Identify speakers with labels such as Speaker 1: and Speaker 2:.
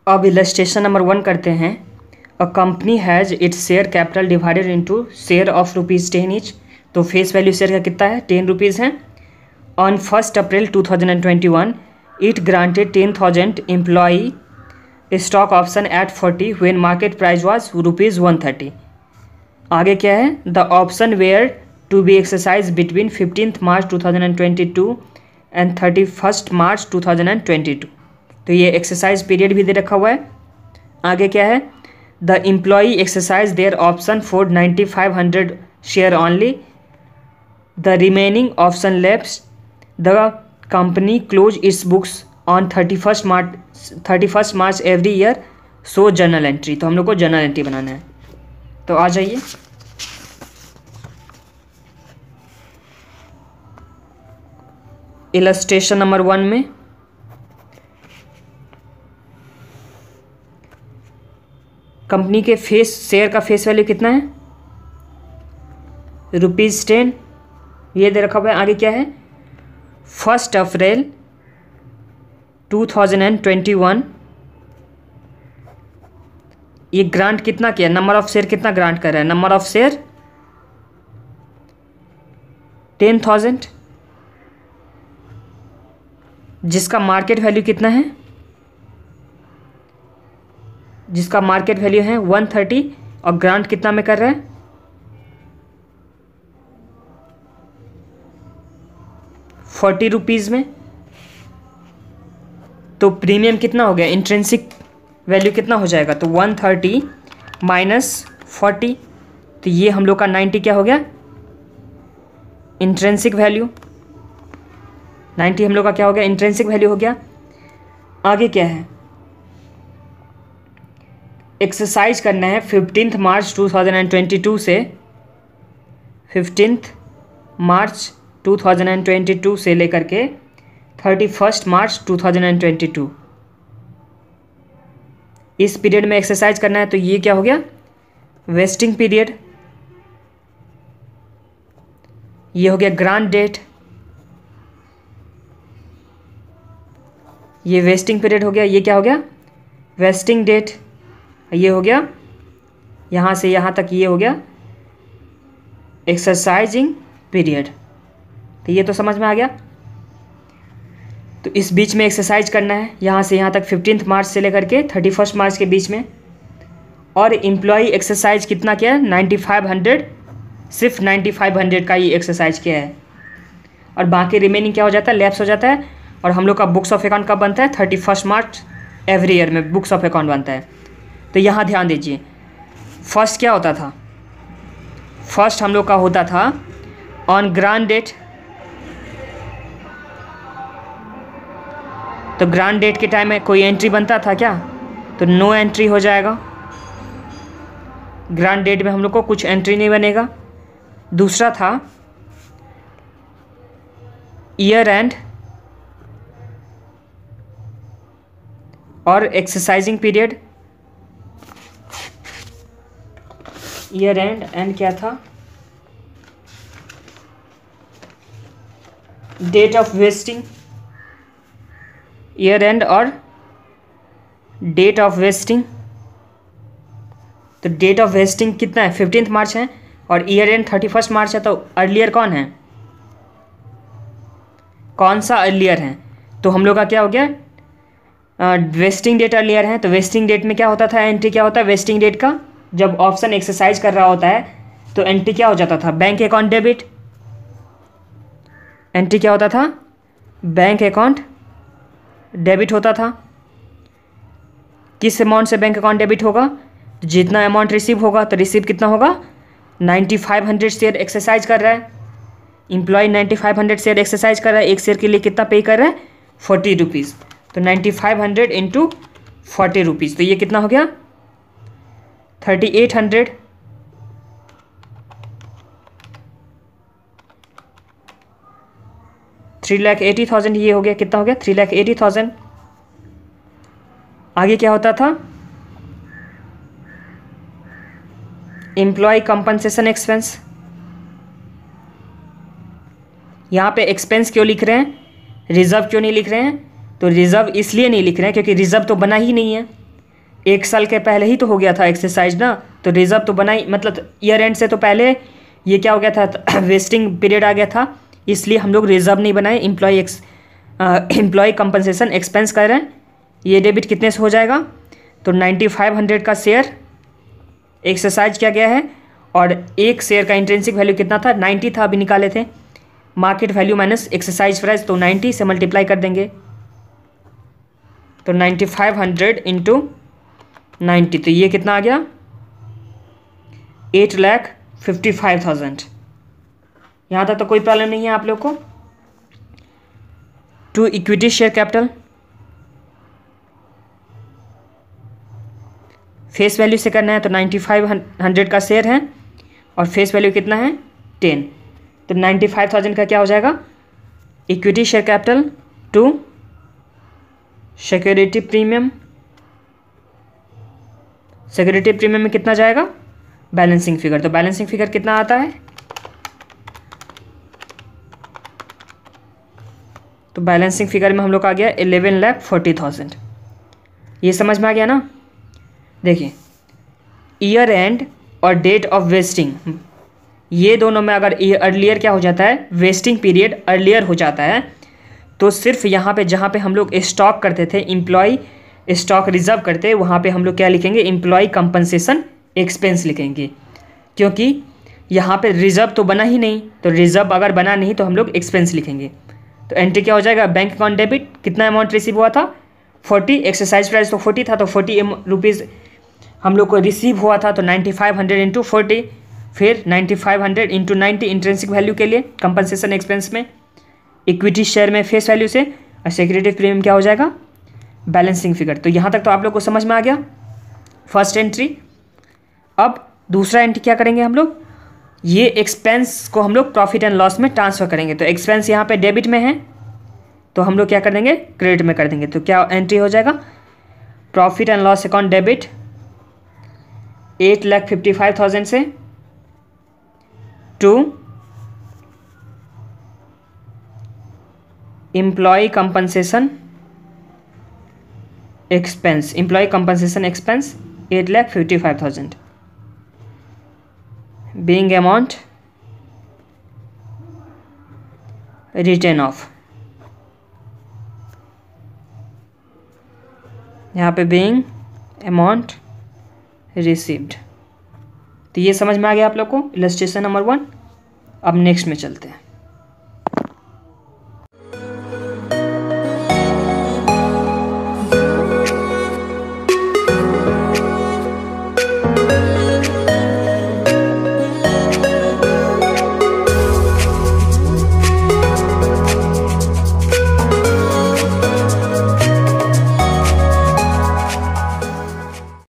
Speaker 1: अब illustration number 1 करते हैं। A company has its share capital divided into share of ₹10 each. तो face value share का कितना है, ₹10 है। On 1 April 2021 it granted 10,000 employee stock option at 40 when market price was ₹130। आगे क्या है, the option were to be exercise between 15 March 2022 and 31 March 2022। तो ये एक्सरसाइज पीरियड भी दे रखा हुआ है। आगे क्या है, the employee exercise their option for 9500 share only, the remaining option left, the company close its books on 31 March every year, so journal entry. तो हम लोग को जर्नल एंट्री बनाना है। तो आ जाइए, इलस्ट्रेशन नंबर 1 में कंपनी के शेयर का फेस वैल्यू कितना है, ₹10। ये दे रखा हुआ है। आगे क्या है, 1 अप्रैल 2021 ये ग्रांट कितना किया, नंबर ऑफ शेयर कितना ग्रांट कर रहा है, नंबर ऑफ शेयर 10,000, जिसका मार्केट वैल्यू कितना है, जिसका मार्केट वैल्यू है 130 और ग्रांट कितना में कर रहा है, ₹40 में। तो प्रीमियम कितना हो गया, इंट्रिंसिक वैल्यू कितना हो जाएगा, तो 130 माइनस 40, तो ये हम लोग का 90 क्या हो गया, इंट्रिंसिक वैल्यू। 90 हम लोग का क्या हो गया, इंट्रिंसिक वैल्यू हो गया। आगे क्या है, एक्सरसाइज करना है 15 मार्च 2022 से 15 मार्च 2022 से लेकर के 31 मार्च 2022, इस पीरियड में एक्सरसाइज करना है। तो ये क्या हो गया, वेस्टिंग पीरियड। ये हो गया ग्रांट डेट, ये वेस्टिंग पीरियड हो गया। ये क्या हो गया, वेस्टिंग डेट। ये हो गया यहाँ से यहाँ तक, ये हो गया एक्सरसाइजिंग पीरियड। तो ये तो समझ में आ गया। तो इस बीच में एक्सरसाइज करना है यहाँ से यहाँ तक 15 मार्च से लेकर के 31 मार्च के बीच में। और एम्प्लॉई एक्सरसाइज कितना किया है, 9500, सिर्फ 9500 का ही एक्सरसाइज किया है। और बाकी रिमेनिंग क्या हो जाता है, लैप्स हो जाता है। और हम लोग का बुक्स ऑफ अकाउंट कब बनता है, 31 मार्च एवरी ईयर में बुक्स ऑफ अकाउंट बनता है। तो यहाँ ध्यान दीजिए, फर्स्ट क्या होता था, फर्स्ट हम लोग का होता था ऑन ग्रांट डेट। तो ग्रांट डेट के टाइम में कोई एंट्री बनता था क्या, तो नो एंट्री हो जाएगा। ग्रांट डेट में हम लोग को कुछ एंट्री नहीं बनेगा। दूसरा था ईयर एंड और एक्सरसाइजिंग पीरियड। ईयर एंड क्या था, date of vesting. Year end और डेट ऑफ वेस्टिंग। तो डेट ऑफ वेस्टिंग कितना है, 15 मार्च है और ईयर एंड 31 मार्च है। तो अर्लियर कौन है, कौन सा अर्लियर है, तो हम लोग का क्या हो गया, वेस्टिंग डेट अर्लियर है। तो वेस्टिंग डेट में क्या होता था, एंट्री क्या होता है वेस्टिंग डेट का, जब ऑप्शन एक्सरसाइज कर रहा होता है तो एंट्री क्या हो जाता था, बैंक अकाउंट डेबिट। एंट्री क्या होता था, बैंक अकाउंट डेबिट होता था। किस अमाउंट से बैंक अकाउंट डेबिट होगा, जितना अमाउंट रिसीव होगा। तो रिसीव कितना होगा, 9500 शेयर एक्सरसाइज कर रहा है एम्प्लॉय, 9500 शेयर एक्सरसाइज कर रहा है। एक शेयर के लिए कितना पे कर रहा है, ₹40। तो 9500 इंटू ₹40, तो ये कितना हो गया, 3800। $3,80,000 ये हो गया, कितना हो गया, $3,80,000। आगे क्या होता था, एम्प्लॉय कंपनसेशन एक्सपेंस। यहाँ पे एक्सपेंस क्यों लिख रहे हैं, रिजर्व क्यों नहीं लिख रहे हैं, तो रिजर्व इसलिए नहीं लिख रहे हैं क्योंकि रिजर्व तो बना ही नहीं है। 1 साल के पहले ही तो हो गया था एक्सरसाइज ना, तो रिजर्व तो बना ही, मतलब ईयर एंड से तो पहले ये क्या हो गया था, वेस्टिंग पीरियड आ गया था, इसलिए हम लोग रिजर्व नहीं बनाए, एम्प्लॉय कंपनसेशन एक्सपेंस कर रहे हैं। ये डेबिट कितने से हो जाएगा, तो 9500 का शेयर एक्सरसाइज किया गया है, और एक शेयर का इंट्रिंसिक वैल्यू कितना था, 90 था, अभी निकाले थे। Market value minus exercise price, तो 90 से मल्टीप्लाई कर देंगे, तो 9500 इंटू 90, तो ये कितना आ गया, 8,55,000। यहाँ तक तो कोई प्रॉब्लम नहीं है आप लोग को। To equity share capital, face value से करना है, तो 9500 का शेयर है और फेस वैल्यू कितना है 10, तो 95,000 का क्या हो जाएगा, equity share capital to security premium. Security premium में कितना जाएगा, बैलेंसिंग फिगर, तो बैलेंसिंग फिगर कितना आता है, तो बैलेंसिंग फिगर में हम लोग आ गया 11,40,000। ये समझ में आ गया ना। देखिए ईयर एंड और डेट ऑफ वेस्टिंग, ये दोनों में अगर अर्लियर क्या हो जाता है, वेस्टिंग पीरियड अर्लियर हो जाता है, तो सिर्फ यहाँ पे जहाँ पे हम लोग स्टॉक करते थे, एम्प्लॉय स्टॉक रिजर्व करते, वहाँ पे हम लोग क्या लिखेंगे, एम्प्लॉय कंपनसेशन एक्सपेंस लिखेंगे, क्योंकि यहाँ पे रिजर्व तो बना ही नहीं, तो रिजर्व अगर बना नहीं तो हम लोग एक्सपेंस लिखेंगे। तो एंट्री क्या हो जाएगा, बैंक अकाउंट डेबिट, कितना अमाउंट रिसीव हुआ था 40, एक्सरसाइज प्राइस तो 40 था, तो 40 रुपीज़ हम लोग को रिसीव हुआ था, तो 9500 इंटू 40, फिर 9500 इंटू 90 इंट्रेंसिक वैल्यू के लिए कंपनसेशन एक्सपेंस में, इक्विटी शेयर में फेस वैल्यू से, और सिक्योरिटी प्रीमियम क्या हो जाएगा, बैलेंसिंग फिगर। तो यहाँ तक तो आप लोग को समझ में आ गया फर्स्ट एंट्री। अब दूसरा एंट्री क्या करेंगे हम लोग, ये एक्सपेंस को हम लोग प्रॉफिट एंड लॉस में ट्रांसफर करेंगे, तो एक्सपेंस यहाँ पे डेबिट में है, तो हम लोग क्या कर देंगे, क्रेडिट में कर देंगे। तो क्या एंट्री हो जाएगा, profit and loss account debit 8,55,000 से to employee compensation expense, employee compensation expense 8,55,000 being amount written off, यहाँ पे being amount received। तो ये समझ में आ गया आप लोग को इलस्ट्रेशन नंबर 1। अब नेक्स्ट में चलते हैं।